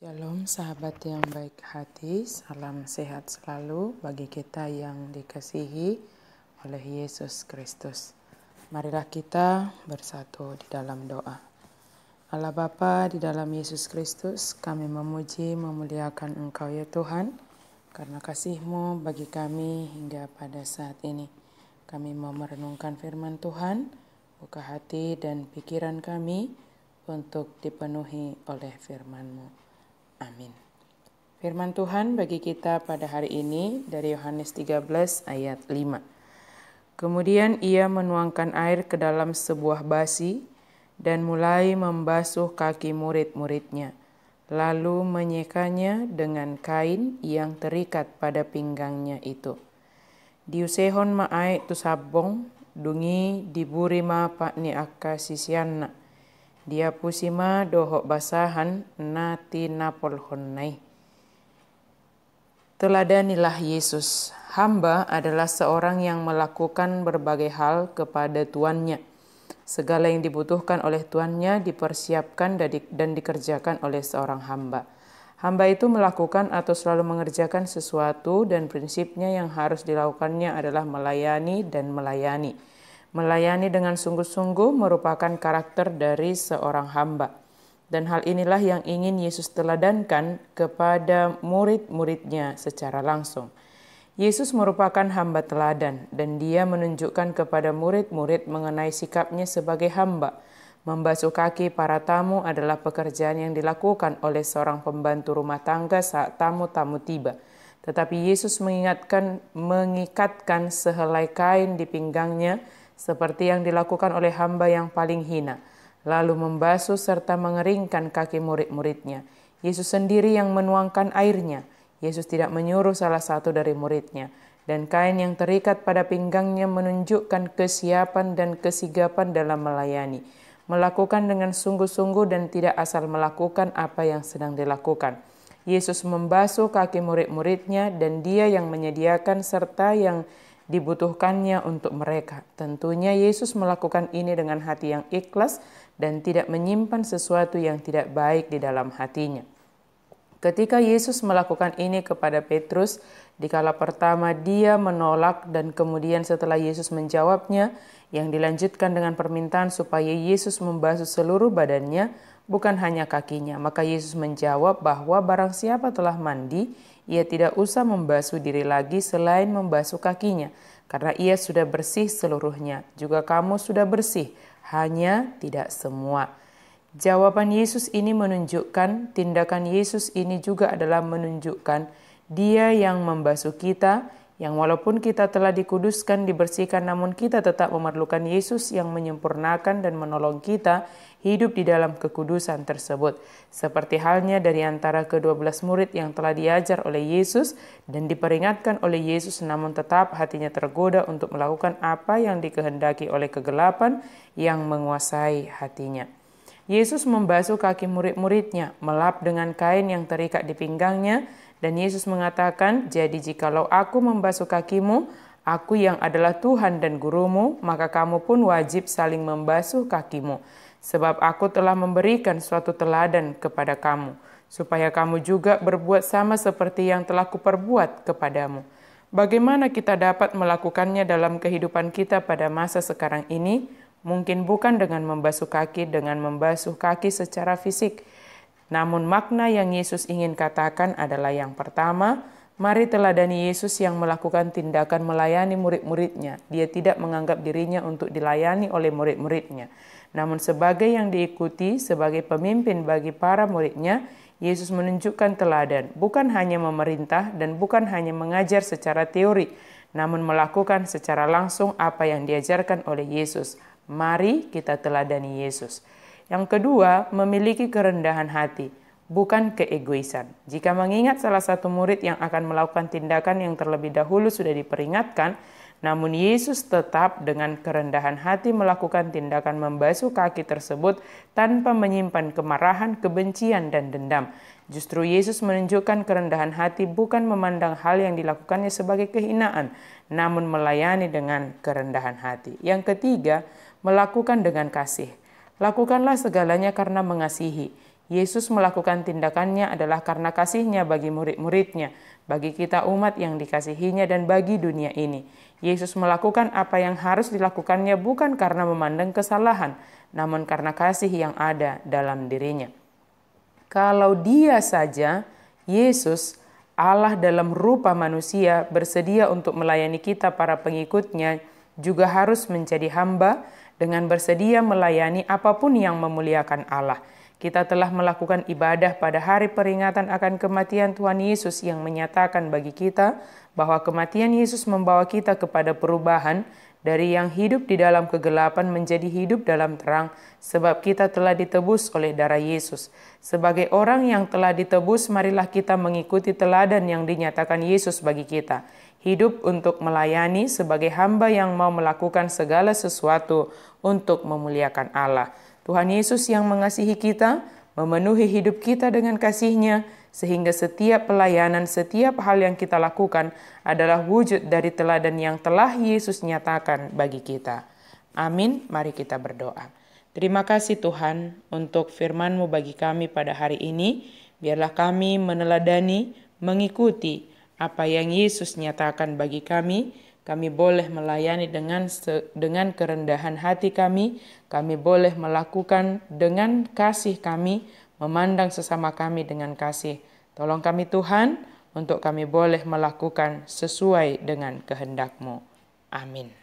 Shalom sahabat yang baik hati, salam sehat selalu bagi kita yang dikasihi oleh Yesus Kristus. Marilah kita bersatu di dalam doa. Allah Bapa, di dalam Yesus Kristus, kami memuji memuliakan Engkau ya Tuhan, karena kasih-Mu bagi kami hingga pada saat ini. Kami mau merenungkan firman Tuhan, buka hati dan pikiran kami untuk dipenuhi oleh firman-Mu. Amin. Firman Tuhan bagi kita pada hari ini dari Yohanes 13 ayat 5. Kemudian ia menuangkan air ke dalam sebuah basi dan mulai membasuh kaki murid-muridnya, lalu menyekanya dengan kain yang terikat pada pinggangnya itu. Diusehon maae tu sabong, dungi diburi ma pakni akka sisianna. Dia pusima dohok basahan nati napol honnai. Teladanilah Yesus. Hamba adalah seorang yang melakukan berbagai hal kepada tuannya. Segala yang dibutuhkan oleh tuannya dipersiapkan dan dikerjakan oleh seorang hamba. Hamba itu melakukan atau selalu mengerjakan sesuatu dan prinsipnya yang harus dilakukannya adalah melayani dan melayani. Melayani dengan sungguh-sungguh merupakan karakter dari seorang hamba. Dan hal inilah yang ingin Yesus teladankan kepada murid-muridnya secara langsung. Yesus merupakan hamba teladan dan dia menunjukkan kepada murid-murid mengenai sikapnya sebagai hamba. Membasuh kaki para tamu adalah pekerjaan yang dilakukan oleh seorang pembantu rumah tangga saat tamu-tamu tiba. Tetapi Yesus mengikatkan sehelai kain di pinggangnya seperti yang dilakukan oleh hamba yang paling hina, lalu membasuh serta mengeringkan kaki murid-muridnya. Yesus sendiri yang menuangkan airnya. Yesus tidak menyuruh salah satu dari muridnya. Dan kain yang terikat pada pinggangnya menunjukkan kesiapan dan kesigapan dalam melayani. Melakukan dengan sungguh-sungguh dan tidak asal melakukan apa yang sedang dilakukan. Yesus membasuh kaki murid-muridnya dan dia yang menyediakan serta yang dibutuhkannya untuk mereka. Tentunya Yesus melakukan ini dengan hati yang ikhlas dan tidak menyimpan sesuatu yang tidak baik di dalam hatinya. Ketika Yesus melakukan ini kepada Petrus, dikala pertama dia menolak dan kemudian setelah Yesus menjawabnya, yang dilanjutkan dengan permintaan supaya Yesus membasuh seluruh badannya, bukan hanya kakinya. Maka Yesus menjawab bahwa barang siapa telah mandi, ia tidak usah membasuh diri lagi selain membasuh kakinya, karena ia sudah bersih seluruhnya. Juga kamu sudah bersih, hanya tidak semua. Jawaban Yesus ini menunjukkan, tindakan Yesus ini juga adalah menunjukkan Dia yang membasuh kita, yang walaupun kita telah dikuduskan, dibersihkan, namun kita tetap memerlukan Yesus yang menyempurnakan dan menolong kita hidup di dalam kekudusan tersebut. Seperti halnya dari antara ke-12 murid yang telah diajar oleh Yesus dan diperingatkan oleh Yesus, namun tetap hatinya tergoda untuk melakukan apa yang dikehendaki oleh kegelapan yang menguasai hatinya. Yesus membasuh kaki murid-muridnya, melap dengan kain yang terikat di pinggangnya, dan Yesus mengatakan, jadi jikalau aku membasuh kakimu, aku yang adalah Tuhan dan gurumu, maka kamu pun wajib saling membasuh kakimu. Sebab aku telah memberikan suatu teladan kepada kamu, supaya kamu juga berbuat sama seperti yang telah kuperbuat kepadamu. Bagaimana kita dapat melakukannya dalam kehidupan kita pada masa sekarang ini? Mungkin bukan dengan membasuh kaki secara fisik. Namun makna yang Yesus ingin katakan adalah yang pertama, mari teladani Yesus yang melakukan tindakan melayani murid-muridnya. Dia tidak menganggap dirinya untuk dilayani oleh murid-muridnya. Namun sebagai yang diikuti, sebagai pemimpin bagi para muridnya, Yesus menunjukkan teladan, bukan hanya memerintah dan bukan hanya mengajar secara teori, namun melakukan secara langsung apa yang diajarkan oleh Yesus. Mari kita teladani Yesus. Yang kedua, memiliki kerendahan hati, bukan keegoisan. Jika mengingat salah satu murid yang akan melakukan tindakan yang terlebih dahulu sudah diperingatkan, namun Yesus tetap dengan kerendahan hati melakukan tindakan membasuh kaki tersebut tanpa menyimpan kemarahan, kebencian, dan dendam. Justru Yesus menunjukkan kerendahan hati bukan memandang hal yang dilakukannya sebagai kehinaan, namun melayani dengan kerendahan hati. Yang ketiga, melakukan dengan kasih. Lakukanlah segalanya karena mengasihi. Yesus melakukan tindakannya adalah karena kasih-Nya bagi murid-murid-Nya, bagi kita umat yang dikasihi-Nya dan bagi dunia ini. Yesus melakukan apa yang harus dilakukannya bukan karena memandang kesalahan, namun karena kasih yang ada dalam dirinya. Kalau Dia saja, Yesus, Allah dalam rupa manusia, bersedia untuk melayani kita para pengikut-Nya, juga harus menjadi hamba dengan bersedia melayani apapun yang memuliakan Allah. Kita telah melakukan ibadah pada hari peringatan akan kematian Tuhan Yesus yang menyatakan bagi kita bahwa kematian Yesus membawa kita kepada perubahan dari yang hidup di dalam kegelapan menjadi hidup dalam terang, sebab kita telah ditebus oleh darah Yesus. Sebagai orang yang telah ditebus, marilah kita mengikuti teladan yang dinyatakan Yesus bagi kita. Hidup untuk melayani sebagai hamba yang mau melakukan segala sesuatu untuk memuliakan Allah. Tuhan Yesus yang mengasihi kita, memenuhi hidup kita dengan kasih-Nya, sehingga setiap pelayanan, setiap hal yang kita lakukan adalah wujud dari teladan yang telah Yesus nyatakan bagi kita. Amin, mari kita berdoa. Terima kasih Tuhan untuk firman-Mu bagi kami pada hari ini. Biarlah kami meneladani, mengikuti apa yang Yesus nyatakan bagi kami. Kami boleh melayani dengan kerendahan hati kami boleh melakukan dengan kasih kami, memandang sesama kami dengan kasih. Tolong kami Tuhan, untuk kami boleh melakukan sesuai dengan kehendak-Mu. Amin.